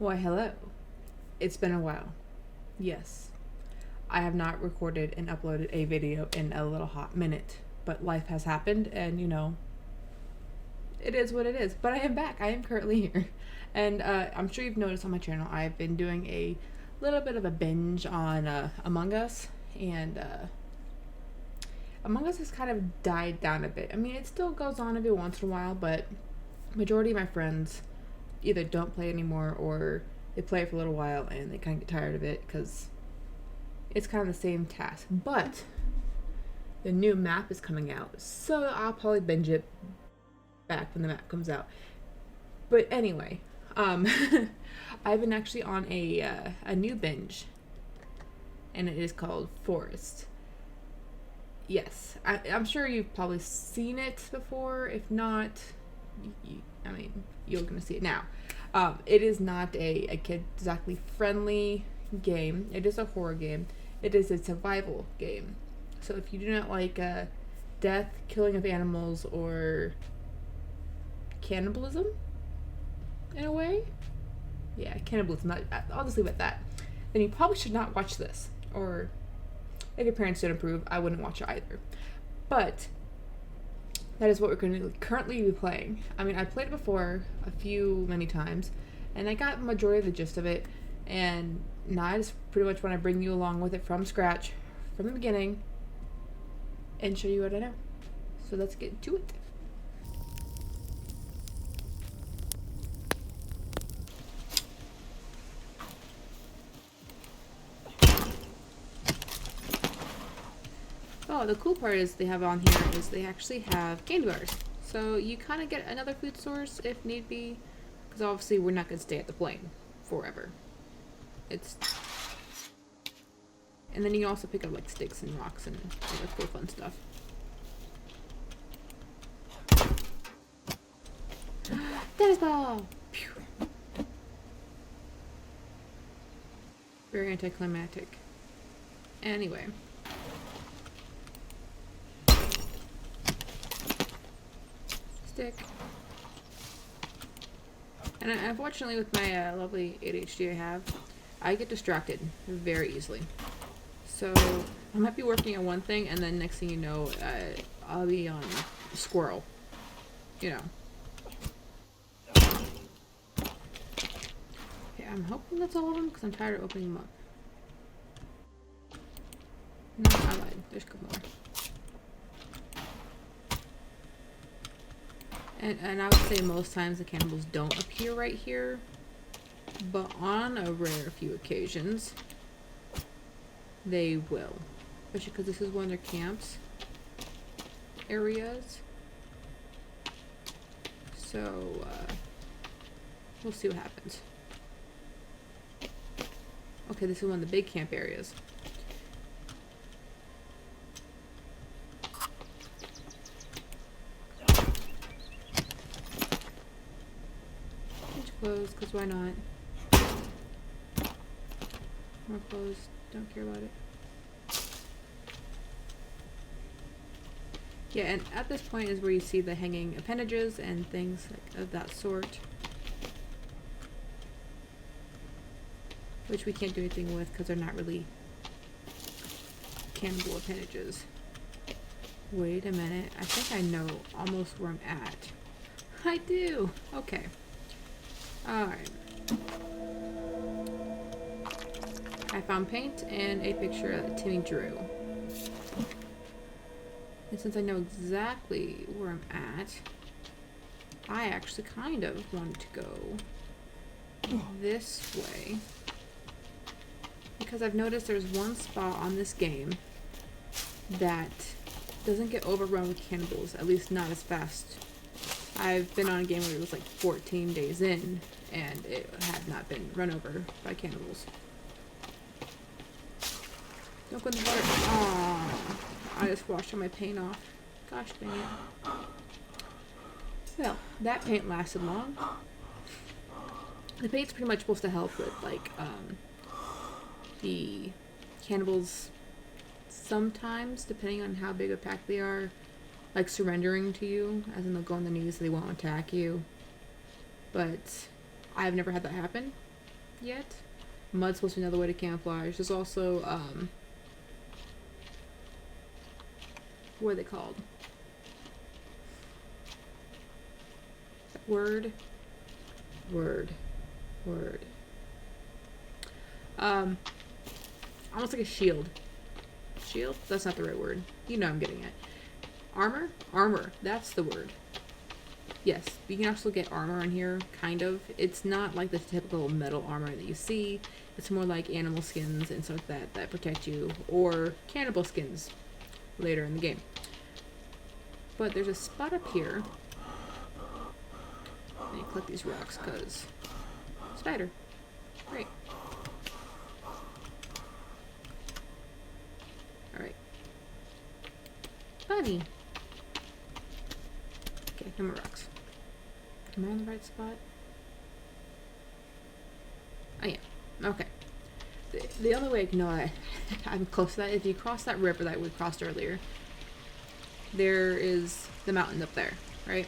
Why, hello. It's been a while. Yes, I have not recorded and uploaded a video in a little hot minute, but life has happened and it is what it is. But I am back. I am currently here. And I'm sure you've noticed on my channel, I've been doing a little bit of a binge on Among Us, and Among Us has kind of died down a bit. I mean, it still goes on every once in a while, but majority of my friends either don't play anymore or they play it for a little while and they kind of get tired of it because it's kind of the same task. But the new map is coming out, so I'll probably binge it back when the map comes out. But anyway, I've been actually on a new binge, and it is called Forest. Yes, I'm sure you've probably seen it before. If not, you're gonna see it now. It is not a kid exactly friendly game. It is a horror game. It is a survival game. So if you do not like death, killing of animals, or cannibalism, in a way, yeah, cannibalism. I'll just leave it at that. Then you probably should not watch this. Or if your parents don't approve, I wouldn't watch it either. But that is what we're going to currently be playing. I mean, I played it before many times, and I got majority of the gist of it. And now I just pretty much want to bring you along with it from scratch, from the beginning, and show you what I know. So let's get to it. Oh, the cool part is they have on here is they actually have candy bars. So you kind of get another food source if need be, because obviously we're not going to stay at the plane forever. And then you can also pick up like sticks and rocks and other cool fun stuff. Tennis ball! Pew. Very anticlimactic. Anyway. Stick. And unfortunately with my lovely ADHD I get distracted very easily. So I might be working on one thing and then next thing you know, I'll be on squirrel. You know. Okay, I'm hoping that's all of them because I'm tired of opening them up. No, I lied. There's a couple more. And I would say most times the cannibals don't appear right here, but on a rare few occasions, they will. Especially because this is one of their camps areas. So, we'll see what happens. Okay, this is one of the big camp areas. Clothes, because why not? More clothes, don't care about it. Yeah, and at this point is where you see the hanging appendages and things like of that sort. Which we can't do anything with because they're not really cannibal appendages. Wait a minute, I think I know almost where I'm at. I do! Okay. Alright. I found paint and a picture that Timmy drew. And since I know exactly where I'm at, I actually kind of wanted to go this way. Because I've noticed there's one spot on this game that doesn't get overrun with cannibals, at least not as fast. I've been on a game where it was like 14 days in, and it had not been run over by cannibals. Don't go in the water. Aww. I just washed all my paint off. Gosh dang it. Well, that paint lasted long. The paint's pretty much supposed to help with, like, the cannibals sometimes, depending on how big a pack they are. Like surrendering to you, as in they'll go on the knees so they won't attack you. But I've never had that happen. yet. Mud's supposed to be another way to camouflage. There's also, what are they called? Word. Almost like a shield. Shield? That's not the right word. You know I'm getting at. Armor? Armor. That's the word. Yes, you can also get armor in here, kind of. It's not like the typical metal armor that you see. It's more like animal skins and stuff like that protect you, or cannibal skins later in the game. But there's a spot up here. And you collect these rocks, because spider. Great. Alright. Bunny. Okay, no more rocks. Am I on the right spot? Oh yeah. Okay. The only way I can know I'm close to that, if you cross that river that we crossed earlier, there is the mountain up there, right?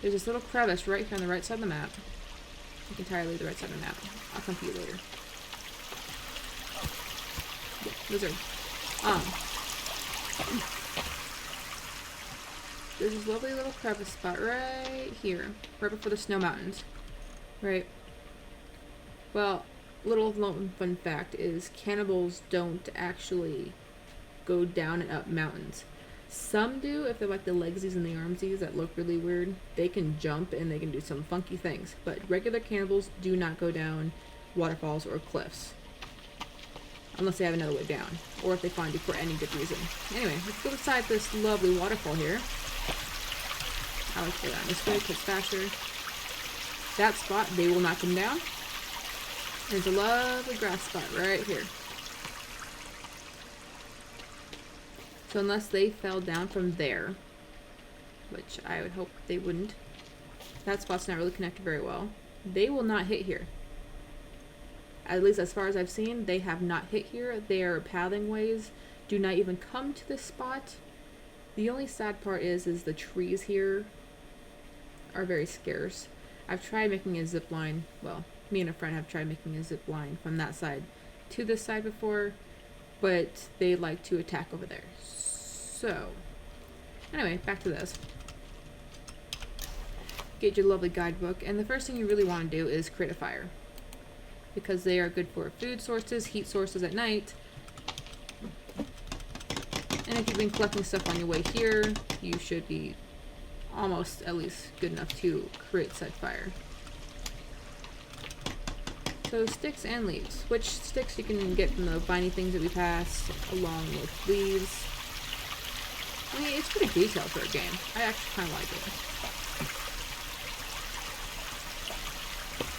There's this little crevice right here on the right side of the map. I can entirely the right side of the map. I'll come to you later. Yeah, lizard. There's this lovely little crevice spot right here, right before the snow mountains, right? Well, little fun fact is cannibals don't actually go down and up mountains. Some do if they're like the legsies and the armsies that look really weird. They can jump and they can do some funky things, but regular cannibals do not go down waterfalls or cliffs. Unless they have another way down, or if they find you for any good reason. Anyway, let's go beside this lovely waterfall here. I like to go down this way because it's faster. That spot, they will not come down. There's a lovely grass spot right here. So unless they fell down from there, which I would hope they wouldn't, that spot's not really connected very well, they will not hit here. At least as far as I've seen, they have not hit here. Their pathing ways do not even come to this spot. The only sad part is the trees here are very scarce. I've tried making a zip line. Well, me and a friend have tried making a zip line from that side to this side before, but they like to attack over there. So, anyway, back to this. Get your lovely guidebook, and the first thing you really want to do is create a fire, because they are good for food sources, heat sources at night. And if you've been collecting stuff on your way here, you should be almost at least good enough to create said fire. So sticks and leaves. Which sticks you can get from the viney things that we passed, along with leaves. I mean, it's pretty detailed for a game. I actually kind of like it.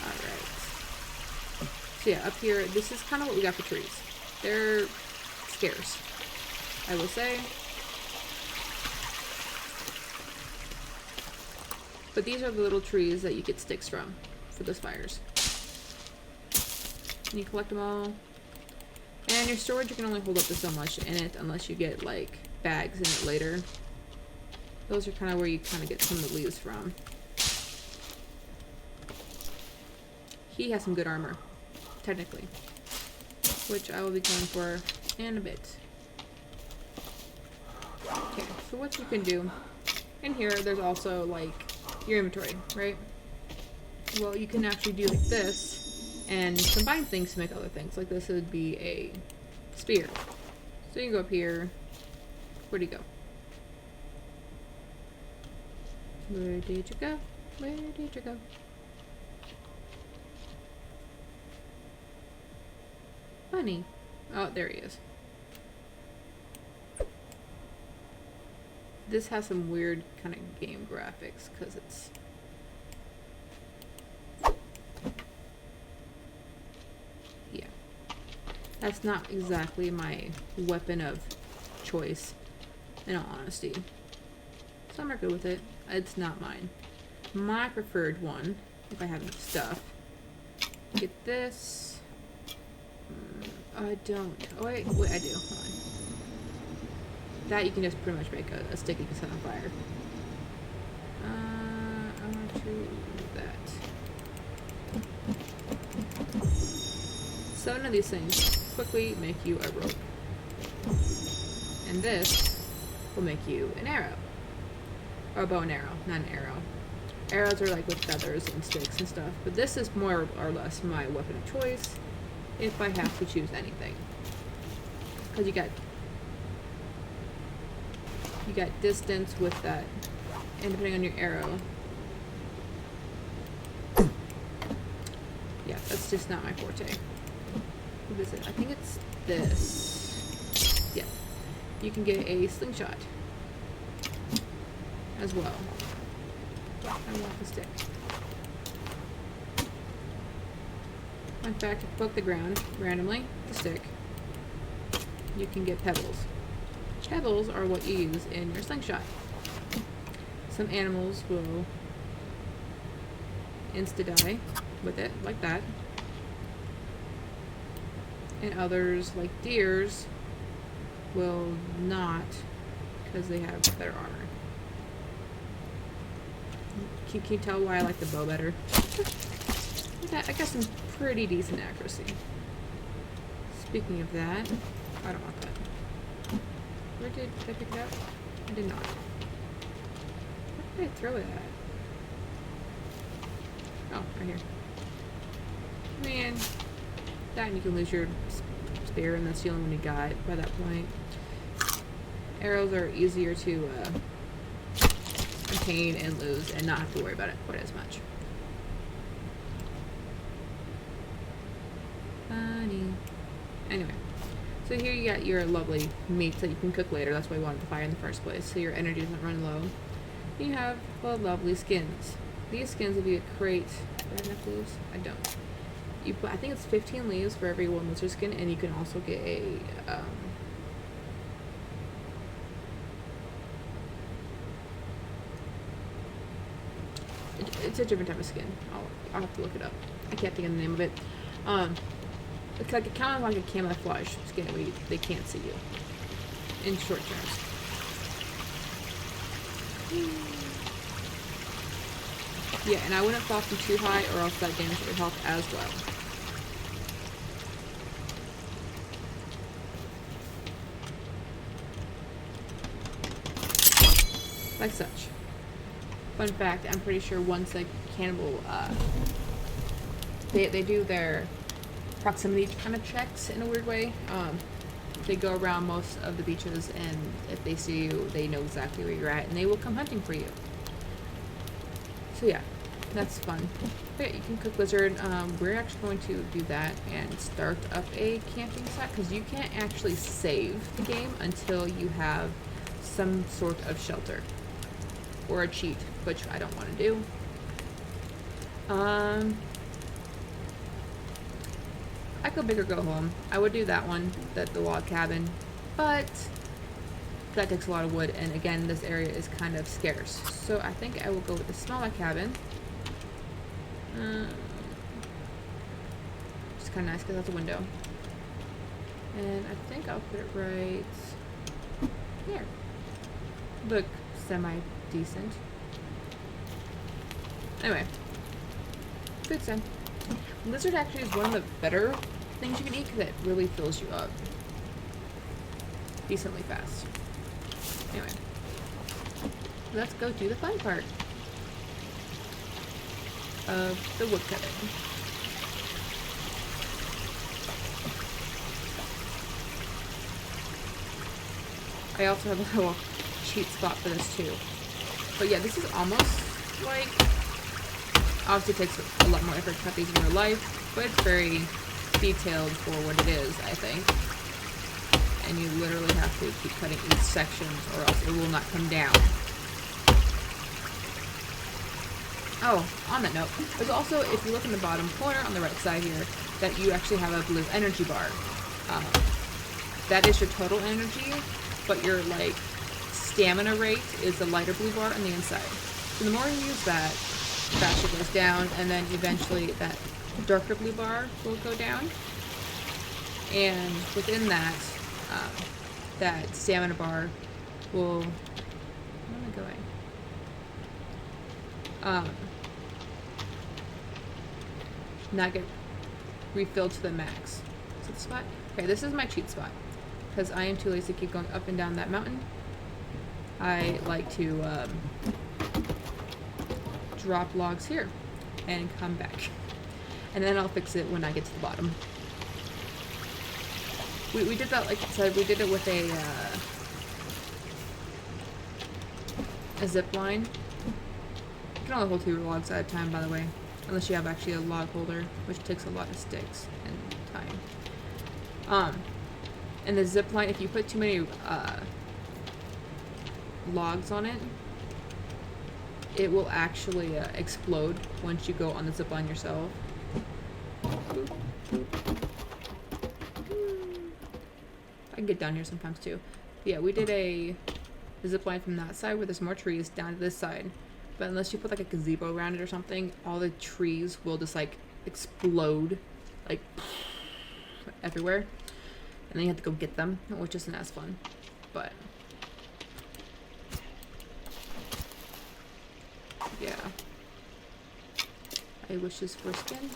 Alright. So yeah, up here, this is kind of what we got for trees. They're scarce, I will say. But these are the little trees that you get sticks from for those fires. And you collect them all. And your storage, you can only hold up to so much in it unless you get like bags in it later. Those are kind of where you kind of get some of the leaves from. He has some good armor, technically, which I will be going for in a bit. Okay, so what you can do in here, there's also like your inventory, right? Well, you can actually do like this and combine things to make other things. Like this would be a spear. So you can go up here. Where'd he go? Where did you go? Where did you go? Bunny. Oh, there he is. This has some weird kind of game graphics because it's... Yeah. That's not exactly my weapon of choice, in all honesty. Some are good with it. It's not mine. My preferred one, if I have enough stuff. Get this. I don't. Oh, wait, I do. Hold on. That you can just pretty much make a stick you can set on fire. I want to do that. So none of these things quickly make you a rope. And this will make you an arrow. Or a bow and arrow, not an arrow. Arrows are like with feathers and sticks and stuff, but this is more or less my weapon of choice if I have to choose anything. Because you got distance with that, and depending on your arrow. Yeah, that's just not my forte. What is it? I think it's this. Yeah. You can get a slingshot as well. I want the stick. In fact, if you poke the ground randomly with the stick, you can get pebbles. Pebbles are what you use in your slingshot. Some animals will insta-die with it, like that. And others, like deers, will not, because they have better armor. Can you tell why I like the bow better? I got some pretty decent accuracy. Speaking of that, I don't want that. Where did I pick it up? I did not. Where did I throw it at? Oh, right here. Man, that and you can lose your spear, and that's the only one you got by that point. Arrows are easier to obtain and lose and not have to worry about it quite as much. Funny. Anyway, so here you got your lovely meat that you can cook later. That's why you wanted the fire in the first place, so your energy doesn't run low. You have the lovely skins. These skins will be a crate. Do I have enough leaves? I don't. I think it's 15 leaves for every one lizard skin, and you can also get a it's a different type of skin. I'll have to look it up. I can't think of the name of it. It's like kind of like a camouflage skin where they can't see you in short terms. Yeah, and I wouldn't fall from too high or else that damages your health as well. Like such. Fun fact, I'm pretty sure once a cannibal, they do their proximity kind of checks in a weird way. They go around most of the beaches, and if they see you, they know exactly where you're at, and they will come hunting for you. So yeah, that's fun. But yeah, you can cook lizard. We're actually going to do that and start up a camping site, because you can't actually save the game until you have some sort of shelter. Or a cheat, which I don't want to do. I go big or go home. I would do that one, the log cabin, but that takes a lot of wood, and again, this area is kind of scarce. So I think I will go with the smaller cabin. It's kind of nice because that's a window. And I think I'll put it right here. Look, semi-decent. Anyway, food stand. Lizard actually is one of the better things you can eat because it really fills you up decently fast. Anyway, let's go do the fun part of the woodcutting. I also have a little cheat spot for this too. But yeah, this is almost like, obviously it takes a lot more effort to cut these in real life, but it's very detailed for what it is, I think. And you literally have to keep cutting each section or else it will not come down. Oh, on that note, there's also, if you look in the bottom corner on the right side here, that you actually have a blue energy bar. That is your total energy, but your like stamina rate is the lighter blue bar on the inside. So the more you use that, the faster it goes down, and then eventually that darker blue bar will go down. And within that, that stamina bar will, where am I going? Not get refilled to the max. cheat spot. Okay, this is my cheat spot. Because I am too lazy to keep going up and down that mountain. I like to drop logs here and come back. And then I'll fix it when I get to the bottom. We did that, like I said, we did it with a zip line. You can only hold 2 logs at a time, by the way. Unless you have actually a log holder, which takes a lot of sticks and time. And the zip line, if you put too many logs on it, it will actually explode once you go on the zip line yourself. I can get down here sometimes too. But yeah, we did a zip line from that side where there's more trees down to this side. But unless you put like a gazebo around it or something, all the trees will just like explode, like everywhere. And then you have to go get them, which isn't as fun. But yeah, I wish this were skin.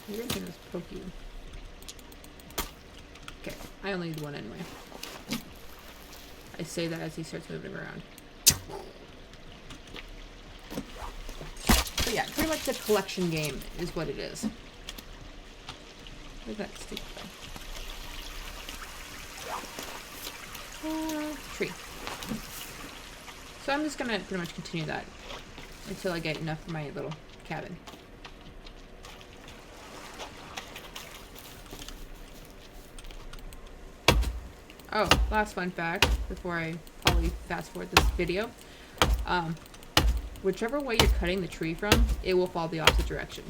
You're gonna poke you. Okay, I only need one anyway. I say that as he starts moving around. But yeah, pretty much a collection game is what it is. Look at that stupid thing. Tree. So I'm just gonna pretty much continue that until I get enough for my little cabin. Oh, last fun fact before I probably fast forward this video. Whichever way you're cutting the tree from, it will fall the opposite direction.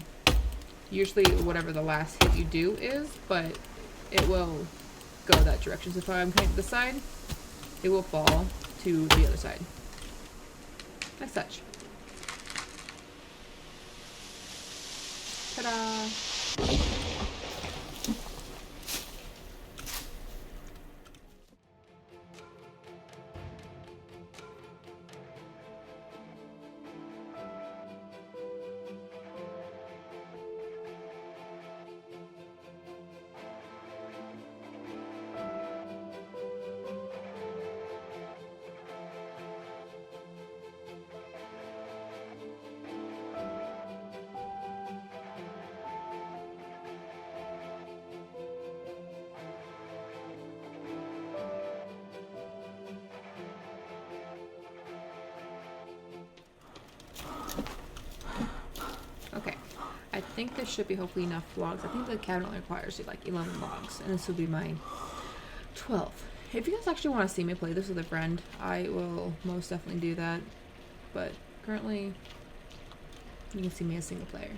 Usually whatever the last hit you do is, but it will go that direction. So if I'm cutting this side, it will fall to the other side. Like such. Ta-da! I think there should be hopefully enough logs. I think the cabin only requires like 11 logs, and this will be my 12th. If you guys actually want to see me play this with a friend, I will most definitely do that. But currently, you can see me as single player.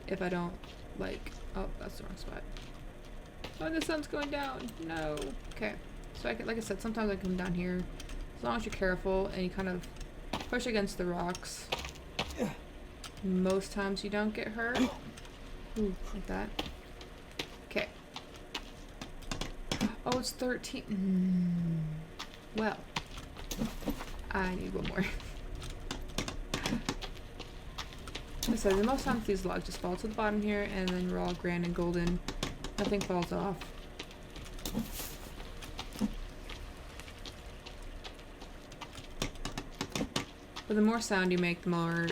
If I don't like, oh, that's the wrong spot. Oh, the sun's going down. No. Okay. So like I said, sometimes I come down here. As long as you're careful and you kind of push against the rocks. Most times you don't get hurt. Ooh, like that. Okay. Oh, it's 13. Well, I need one more. So most times these logs just fall to the bottom here, and then we're all grand and golden. Nothing falls off. But the more sound you make, the more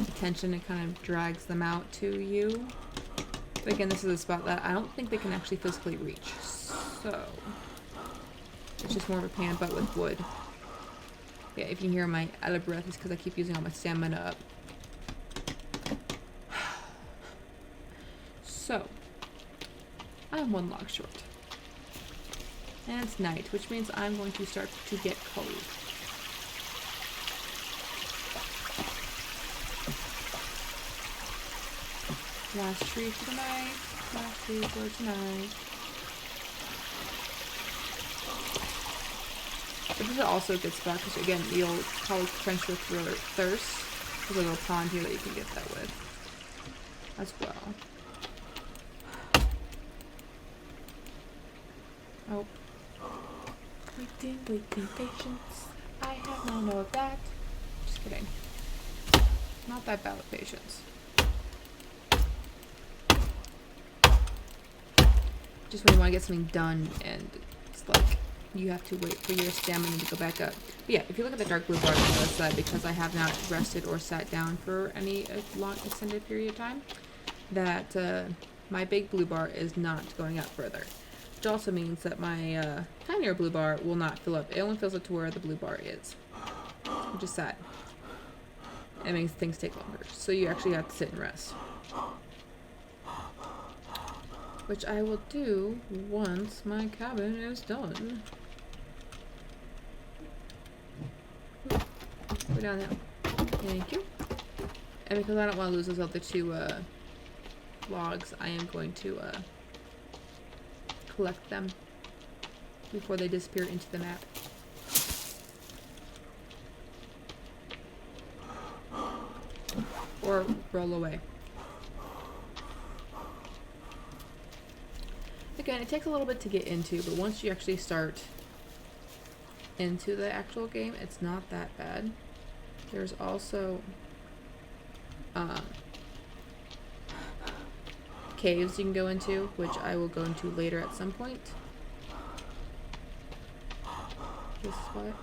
attention it kind of drags them out to you. But again, this is a spot that I don't think they can actually physically reach. So it's just more of a pain in the butt with wood. Yeah, if you hear my out of breath, it's because I keep using all my stamina up. So I'm 1 log short. And it's night, which means I'm going to start to get cold. Last tree for the night. Last tree for tonight. But this is also a good spot because, again, you'll probably quench your thirst. There's a little pond here that you can get that with as well. Oh. Waiting, patience. I have no know of that. Just kidding. Not that bad with patience. just when you want to get something done and it's like you have to wait for your stamina to go back up. But yeah, if you look at the dark blue bar, you'll notice that because I have not rested or sat down for any long extended period of time, that my big blue bar is not going up further. Which also means that my tinier blue bar will not fill up. It only fills up to where the blue bar is, which is sad. It makes things take longer. So you actually have to sit and rest. Which I will do once my cabin is done. Go down there. Thank you. And because I don't want to lose those other two logs, I am going to collect them before they disappear into the map. Or roll away. Again, it takes a little bit to get into, but once you actually start into the actual game, it's not that bad. There's also caves you can go into, which I will go into later at some point. This spot.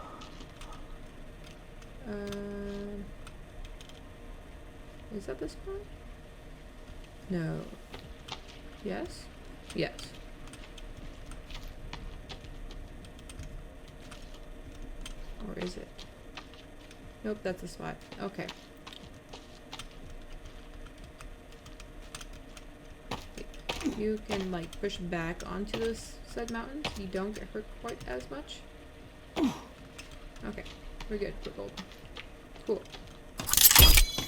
Is that the spot? No. Yes? Yes. Or is it? Nope, that's the spot. Okay. You can like push back onto this said mountains. You don't get hurt quite as much. Okay, we're good. We're golden. Cool.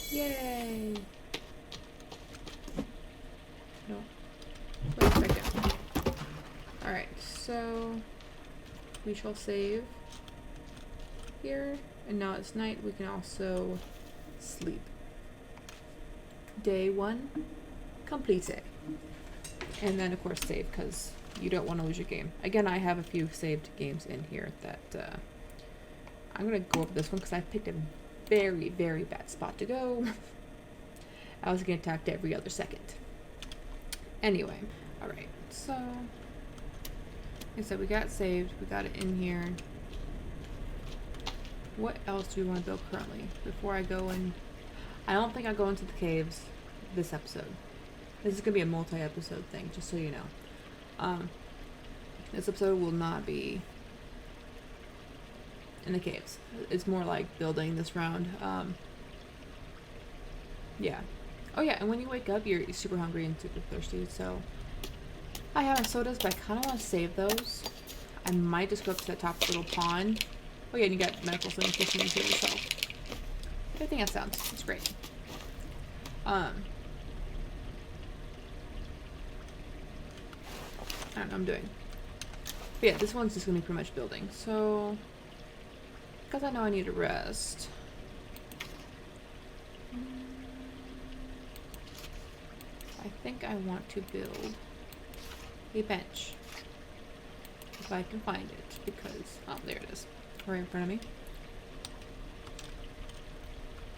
Yay! No. Put it back down. Alright, so we shall save here. And now it's night. We can also sleep. Day 1 completed. And then of course save, because you don't want to lose your game. Again, I have a few saved games in here that I'm going to go over this one because I picked a very, very bad spot to go. I was getting attacked every other second. Anyway, alright, so like I said, we got saved, we got it in here. What else do we want to build currently before I go in? I don't think I'll go into the caves this episode. This is going to be a multi-episode thing, just so you know. This episode will not be in the caves. It's more like building this round. Yeah. Oh yeah, and when you wake up, you're super hungry and super thirsty, so I have my sodas, but I kind of want to save those. I might just go up to the top of the little pond. Oh yeah, and you got medical things listening to it, so everything else sounds, it's great. I don't know what I'm doing. But yeah, this one's just gonna be pretty much building, so because I know I need to rest. I think I want to build a bench. If I can find it, because, oh, there it is. Right in front of me.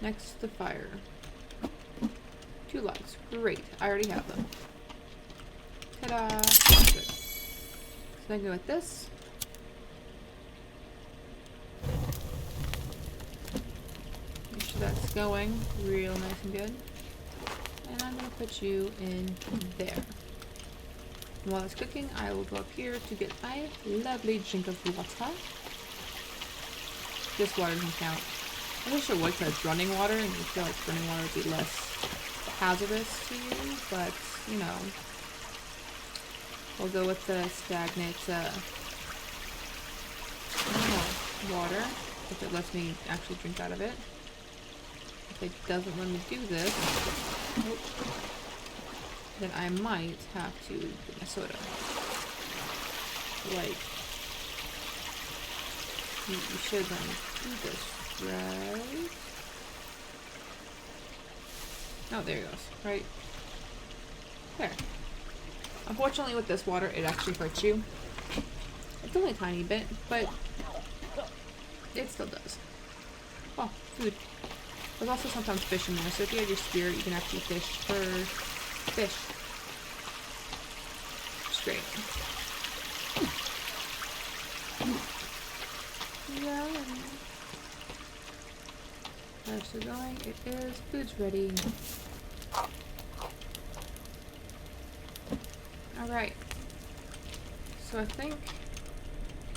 Next to the fire. 2 logs. Great. I already have them. Ta-da! Good. So I go with this. Make sure that's going real nice and good. And I'm going to put you in there. And while it's cooking, I will go up here to get my lovely drink of water. This water doesn't count. I'm not sure what says running water, and you feel like running water would be less hazardous to you, but, you know, we'll go with the stagnant water, if it lets me actually drink out of it. If it doesn't let me do this, then I might have to get my soda. Like, you should let me do this, right? Oh, there it goes. Right there. Unfortunately, with this water, it actually hurts you. It's only a tiny bit, but it still does. Oh, food. There's also sometimes fish in there, so if you have your spirit, you can actually fish for fish. Great. Yeah. How's it going? It is. Food's ready. Alright. So I think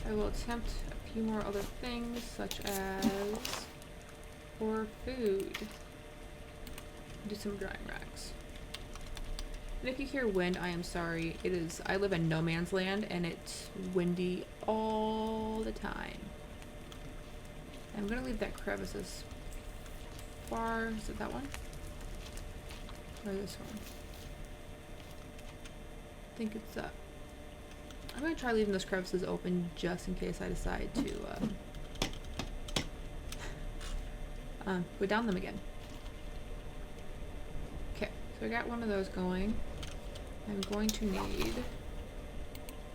I will attempt a few more other things, such as for food. Do some drying racks. And if you hear wind, I am sorry. It is. I live in no man's land, and it's windy all the time. I'm gonna leave that crevice as far. Is it that one? Or this one? I think it's up. I'm gonna try leaving those crevices open just in case I decide to go down them again. Okay, so I got one of those going. I'm going to need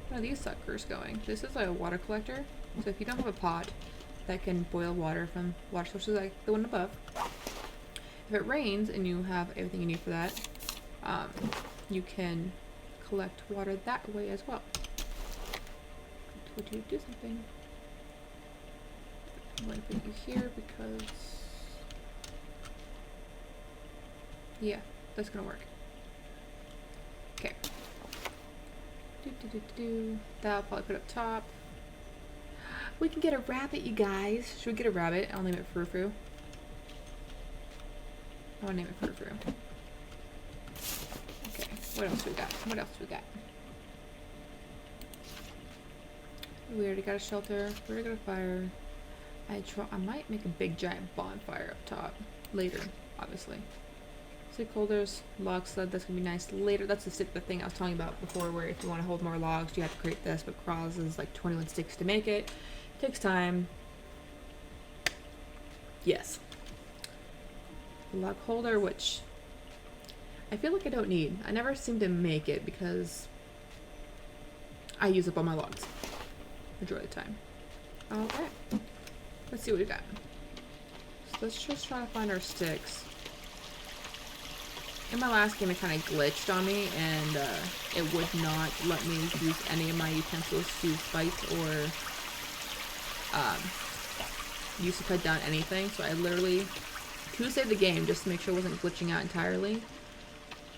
one of these suckers going. This is like a water collector, so if you don't have a pot that can boil water from water sources like the one above, if it rains and you have everything you need for that, you can collect water that way as well. I told you to do something. I'm going to put you here because, yeah, that's gonna work. Okay. That'll probably put up top. We can get a rabbit, you guys. Should we get a rabbit? I'll name it Frou-Frou. I want to name it Frou-Frou. Okay, what else we got? What else we got? We already got a shelter. We already got a fire. I might make a big giant bonfire up top later, obviously. Stick holders, log sled, that's gonna be nice later. That's the thing I was talking about before, where if you want to hold more logs, you have to create this, but Crawls is like 21 sticks to make it. Takes time. Yes. Log holder, which I feel like I don't need. I never seem to make it because I use up all my logs majority of the time. Okay. Let's see what we got. So let's just try to find our sticks. In my last game, it kind of glitched on me, and it would not let me use any of my utensils to fight or use to cut down anything. So I literally, to save the game, just to make sure it wasn't glitching out entirely,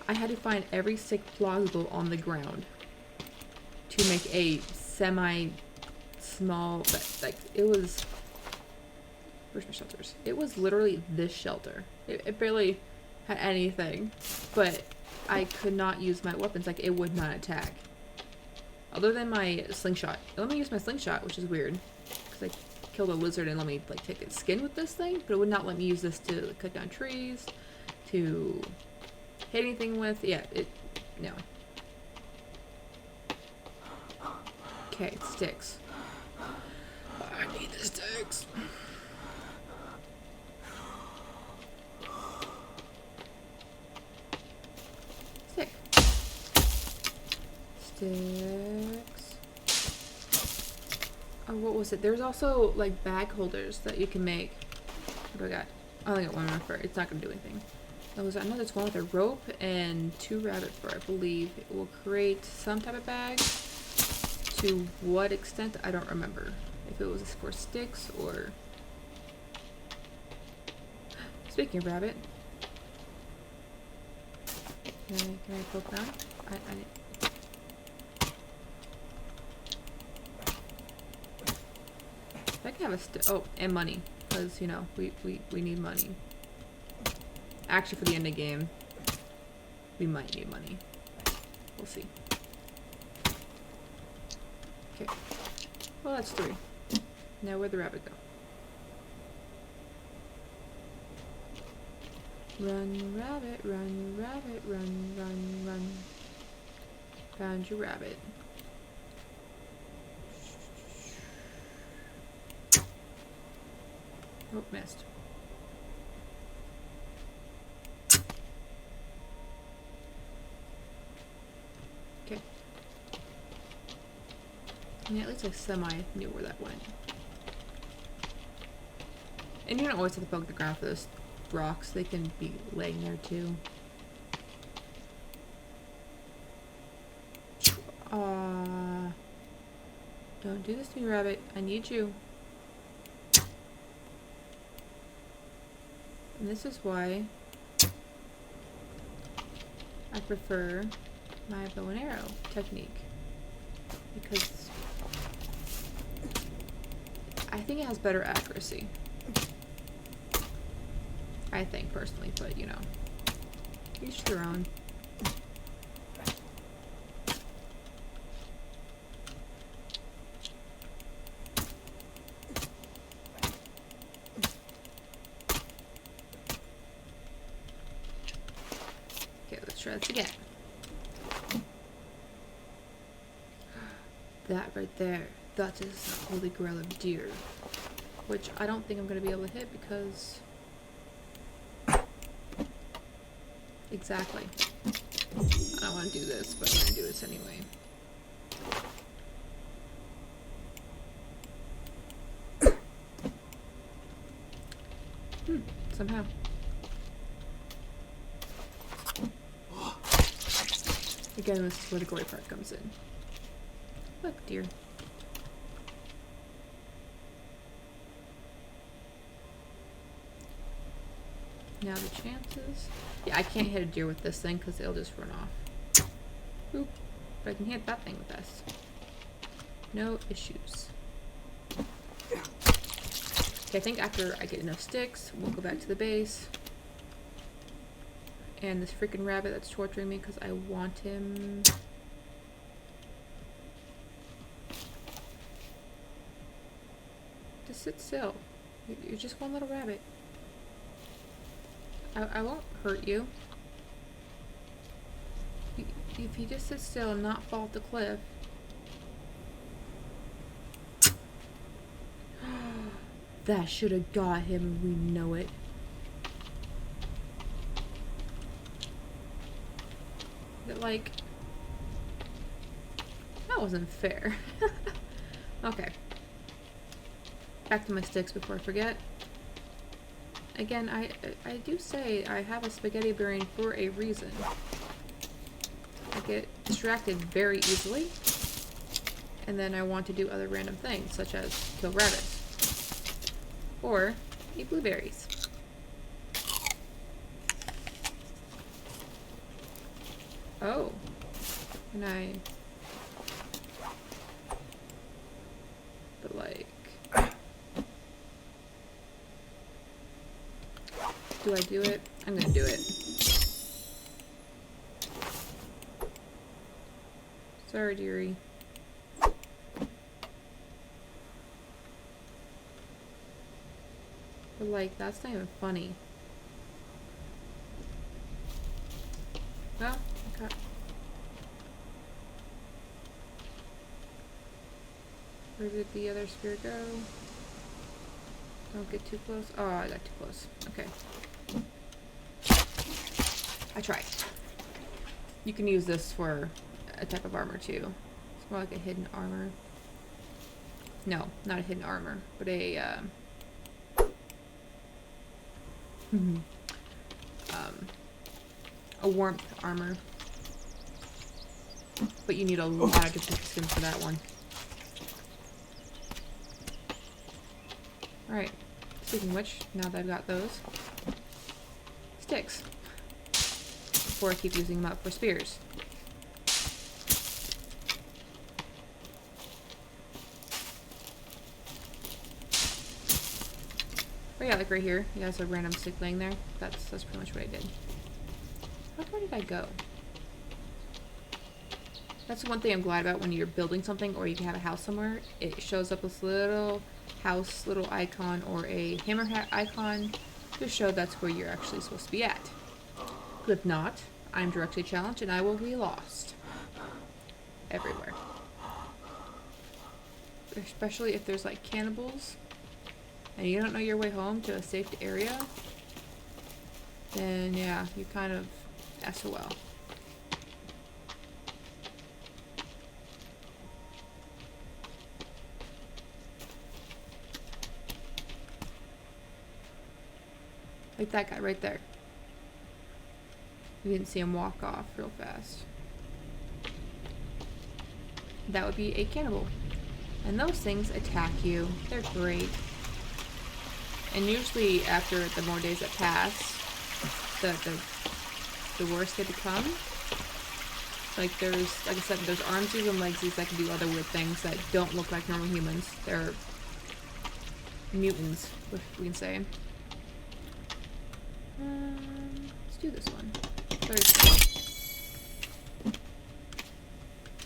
I had to find every stick plausible on the ground to make a semi-small, like, it was, where's my shelters? It was literally this shelter. It barely had anything, but I could not use my weapons. Like, it would not attack. Other than my slingshot. It let me use my slingshot, which is weird, because I killed a lizard and let me, like, take its skin with this thing, but it would not let me use this to like, cut down trees, to hit anything with. Yeah, no. Okay, sticks. I need the sticks. Sticks. Oh, what was it? There's also like bag holders that you can make. What do I got? I only got one more fur. It's not gonna do anything. I know there's one with a rope and 2 rabbit fur, I believe. It will create some type of bag. To what extent, I don't remember. If it was for sticks or... Speaking of rabbit. Can I poke them? I need... I can have a oh, and money, because, you know, we need money. Actually, for the end of the game, we might need money. We'll see. Okay. Well, that's 3. Now, where'd the rabbit go? Run, rabbit, run, rabbit, run, run, run. Found your rabbit. Oh, missed. Okay. Yeah, at least I semi knew where that went. And you don't always have to poke the ground for those rocks. They can be laying there too. Aww. Don't do this to me, rabbit. I need you. And this is why I prefer my bow and arrow technique. Because I think it has better accuracy. I think, personally, but you know. Each their own. Okay, let's try this again. That right there. That is the holy grail of deer. Which I don't think I'm going to be able to hit because... Exactly. I don't want to do this, but I'm going to do this anyway. Somehow. Again, this is where the gory part comes in. Look, deer. Now the chances... Yeah, I can't hit a deer with this thing because it'll just run off. Oop. But I can hit that thing with this. No issues. Okay, I think after I get enough sticks, we'll go back to the base. And this freaking rabbit that's torturing me because I want him... Just sit still. You're just one little rabbit. I won't hurt you. If you just sit still and not fall off the cliff. That should have got him and we know it. But like... That wasn't fair. Okay. Back to my sticks before I forget. Again, I do say I have a spaghetti brain for a reason. I get distracted very easily. And then I want to do other random things, such as kill rabbits. Or eat blueberries. Oh. Can I... But like... Do I do it? I'm gonna do it. Sorry, dearie. But like, that's not even funny. Well, okay. Where did the other spear go? Don't get too close. Oh, I got too close. Okay. I tried. You can use this for a type of armor too. It's more like a hidden armor. No, not a hidden armor, but a warmth armor. But you need a lot of different skins for that one. Alright. Speaking of which, now that I've got those sticks. Before I keep using them up for spears. Oh yeah, like right here. You guys have a random stick laying there. That's pretty much what I did. How far did I go? That's one thing I'm glad about when you're building something or you can have a house somewhere. It shows up this little house, little icon, or a hammer icon to show that's where you're actually supposed to be at. But if not, I'm directly challenged and I will be lost. Everywhere. Especially if there's like cannibals and you don't know your way home to a safe area, then yeah, you kind of SOL. Like that guy right there. You didn't see him walk off real fast. that would be a cannibal. And those things attack you. They're great. And usually after the more days that pass, the worse they become. Like like I said, there's armsies and legsies that can do other weird things that don't look like normal humans. They're mutants, if we can say. Let's do this one. 34.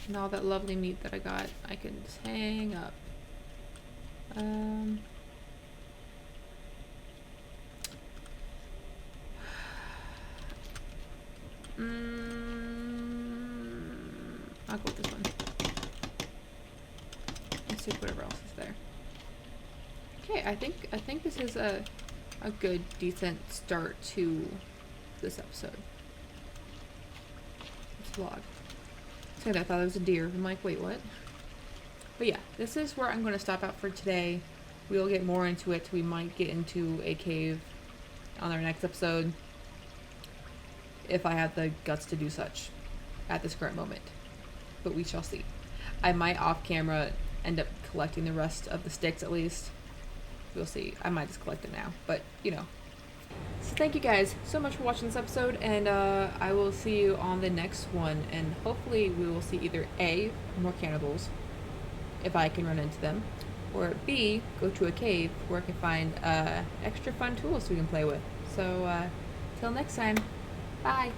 And all that lovely meat that I got, I can just hang up. I'll go with this one. Let's take whatever else is there. Okay, I think this is a good, decent start to this episode. This vlog. So I thought it was a deer. I'm like, wait, what? But yeah, this is where I'm going to stop out for today. We'll get more into it. We might get into a cave on our next episode, if I have the guts to do such at this current moment. But we shall see. I might off camera end up collecting the rest of the sticks at least. We'll see. I might just collect them now, but you know. So thank you guys so much for watching this episode, and I will see you on the next one, and hopefully we will see either A, more cannibals, if I can run into them, or B, go to a cave where I can find extra fun tools we can play with. So till next time, bye!